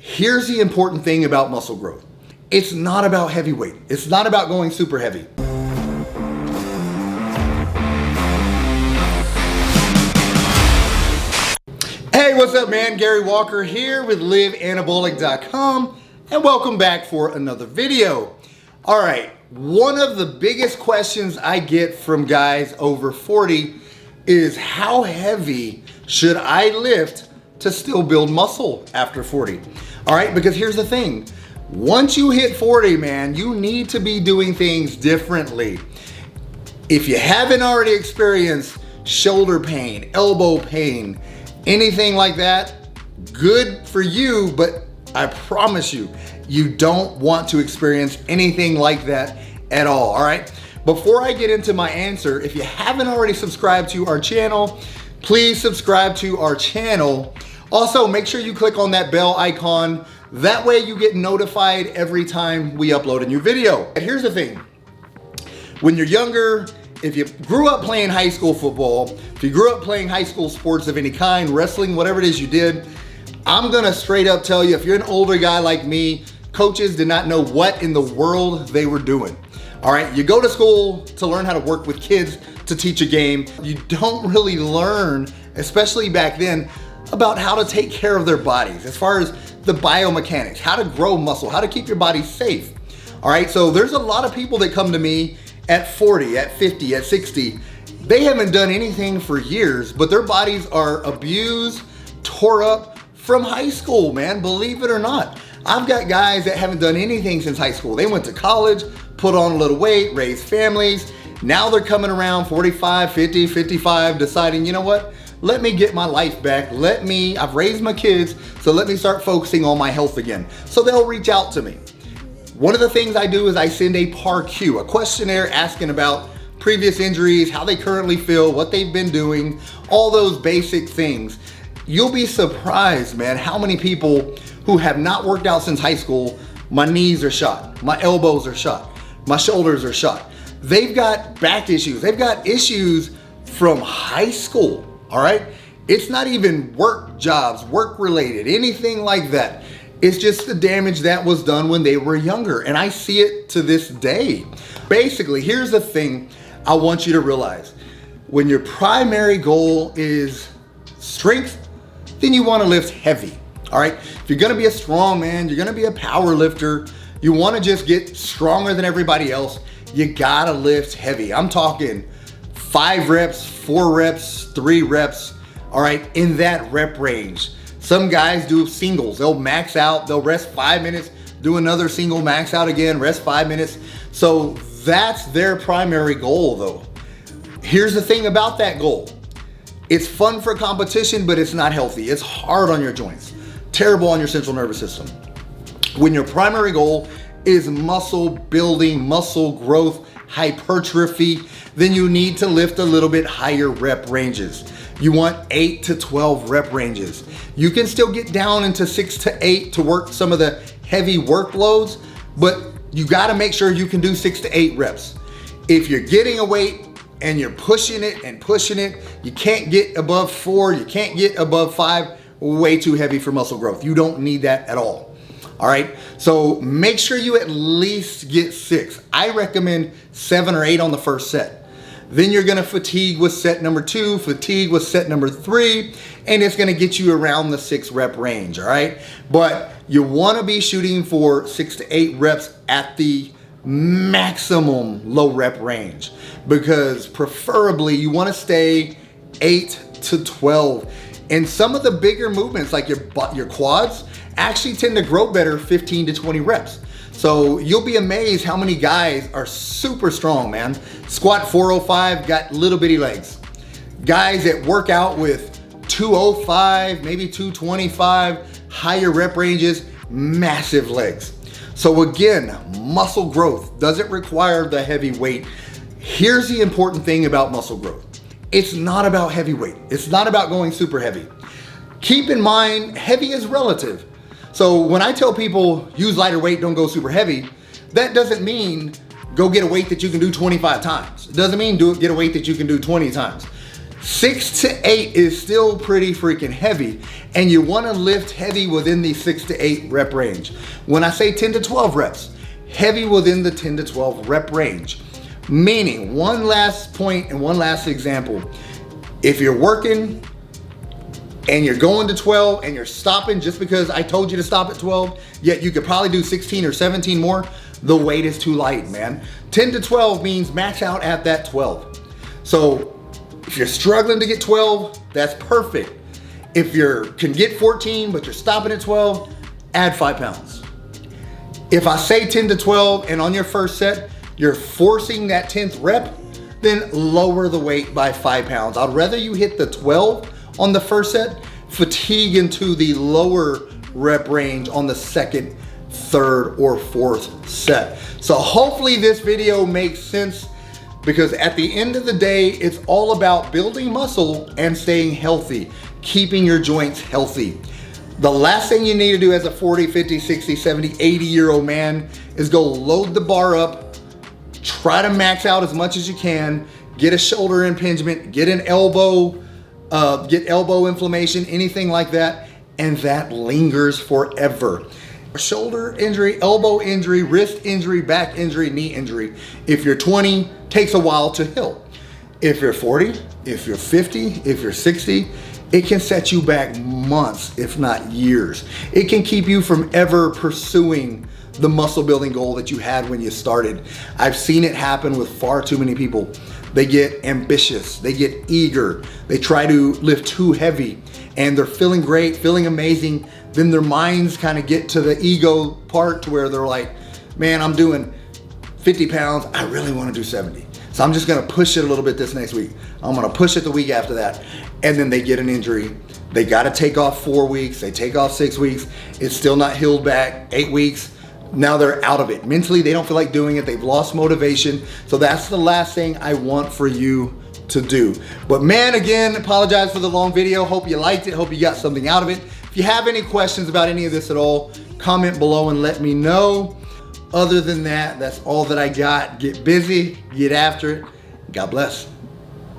Here's the important thing about muscle growth. It's not about heavy weight. It's not about going super heavy. Hey, what's up, man? Gary Walker here with liveanabolic.com, and welcome back for another video. All right, one of the biggest questions I get from guys over 40 is how heavy should I lift to still build muscle after 40? All right, because here's the thing. Once you hit 40, man, you need to be doing things differently. If you haven't already experienced shoulder pain, elbow pain, anything like that, good for you, but I promise you, you don't want to experience anything like that at all right? Before I get into my answer, if you haven't already subscribed to our channel, please subscribe to our channel. Also, make sure you click on that bell icon. That way you get notified every time we upload a new video. And here's the thing. When you're younger, if you grew up playing high school football, if you grew up playing high school sports of any kind, wrestling, whatever it is you did, I'm gonna straight up tell you, if you're an older guy like me, coaches did not know what in the world they were doing. All right, you go to school to learn how to work with kids, to teach a game. You don't really learn, especially back then, about how to take care of their bodies, as far as the biomechanics, how to grow muscle, how to keep your body safe. All right, so there's a lot of people that come to me at 40, at 50, at 60. They haven't done anything for years, but their bodies are abused, tore up from high school, man, believe it or not. I've got guys that haven't done anything since high school. They went to college, put on a little weight, raised families. Now they're coming around 45, 50, 55, deciding, you know what? Let me get my life back. I've raised my kids, so let me start focusing on my health again. So they'll reach out to me. One of the things I do is I send a PAR-Q, a questionnaire asking about previous injuries, how they currently feel, what they've been doing, all those basic things. You'll be surprised, man, how many people who have not worked out since high school, my knees are shot, my elbows are shot, my shoulders are shot. They've got back issues. They've got issues from high school, all right? It's not even work jobs, work related, anything like that. It's just the damage that was done when they were younger, and I see it to this day. Basically, here's the thing I want you to realize. When your primary goal is strength, then you want to lift heavy, all right? If you're gonna be a strong man, you're gonna be a power lifter, you want to just get stronger than everybody else, you gotta lift heavy. I'm talking 5 reps, 4 reps, 3 reps, all right, in that rep range. Some guys do singles. They'll max out, they'll rest 5 minutes, do another single, max out again, rest 5 minutes. So that's their primary goal though. Here's the thing about that goal. It's fun for competition, but it's not healthy. It's hard on your joints, terrible on your central nervous system. When your primary goal is muscle building, muscle growth, hypertrophy, then you need to lift a little bit higher rep ranges. You want 8 to 12 rep ranges. You can still get down into 6 to 8 to work some of the heavy workloads, but you gotta make sure you can do 6 to 8 reps. If you're getting a weight and you're pushing it and pushing it, you can't get above 4, you can't get above 5, way too heavy for muscle growth. You don't need that at all. All right, so make sure you at least get 6. I recommend 7 or 8 on the first set. Then you're gonna fatigue with set number 2, fatigue with set number 3, and it's gonna get you around the 6 rep range, all right? But you wanna be shooting for 6 to 8 reps at the maximum low rep range, because preferably you wanna stay 8 to 12. And some of the bigger movements, like your quads, actually tend to grow better 15 to 20 reps. So you'll be amazed how many guys are super strong, man. Squat 405, got little bitty legs. Guys that work out with 205, maybe 225, higher rep ranges, massive legs. So again, muscle growth doesn't require the heavy weight. Here's the important thing about muscle growth. It's not about heavy weight. It's not about going super heavy. Keep in mind, heavy is relative. So when I tell people use lighter weight, don't go super heavy, that doesn't mean go get a weight that you can do 25 times. It doesn't mean get a weight that you can do 20 times. 6 to 8 is still pretty freaking heavy, and you want to lift heavy within the 6 to 8 rep range. When I say 10 to 12 reps, heavy within the 10 to 12 rep range. Meaning, one last point and one last example. If you're working and you're going to 12 and you're stopping just because I told you to stop at 12, yet you could probably do 16 or 17 more, the weight is too light, man. 10 to 12 means max out at that 12. So if you're struggling to get 12, that's perfect. If you can get 14, but you're stopping at 12, add 5 pounds. If I say 10 to 12 and on your first set, you're forcing that 10th rep, then lower the weight by 5 pounds. I'd rather you hit the 12 on the first set, fatigue into the lower rep range on the second, third, or fourth set. So hopefully this video makes sense, because at the end of the day, it's all about building muscle and staying healthy, keeping your joints healthy. The last thing you need to do as a 40, 50, 60, 70, 80-year-old man is go load the bar up, try to max out as much as you can, get a shoulder impingement, get an elbow, get elbow inflammation, anything like that, and that lingers forever. Shoulder injury, elbow injury, wrist injury, back injury, knee injury. If you're 20, takes a while to heal. If you're 40, if you're 50, if you're 60, it can set you back months, if not years. It can keep you from ever pursuing the muscle building goal that you had when you started. I've seen it happen with far too many people. They get ambitious, they get eager, they try to lift too heavy, and they're feeling great, feeling amazing. Then their minds kind of get to the ego part to where they're like, man, I'm doing 50 pounds, I really want to do 70. So I'm just gonna push it a little bit this next week. I'm gonna push it the week after that. And then they get an injury. They gotta take off 4 weeks, they take off 6 weeks, it's still not healed back, 8 weeks. Now they're out of it. Mentally, they don't feel like doing it. They've lost motivation. So that's the last thing I want for you to do. But man, again, apologize for the long video. Hope you liked it. Hope you got something out of it. If you have any questions about any of this at all, comment below and let me know. Other than that, that's all that I got. Get busy, get after it. God bless.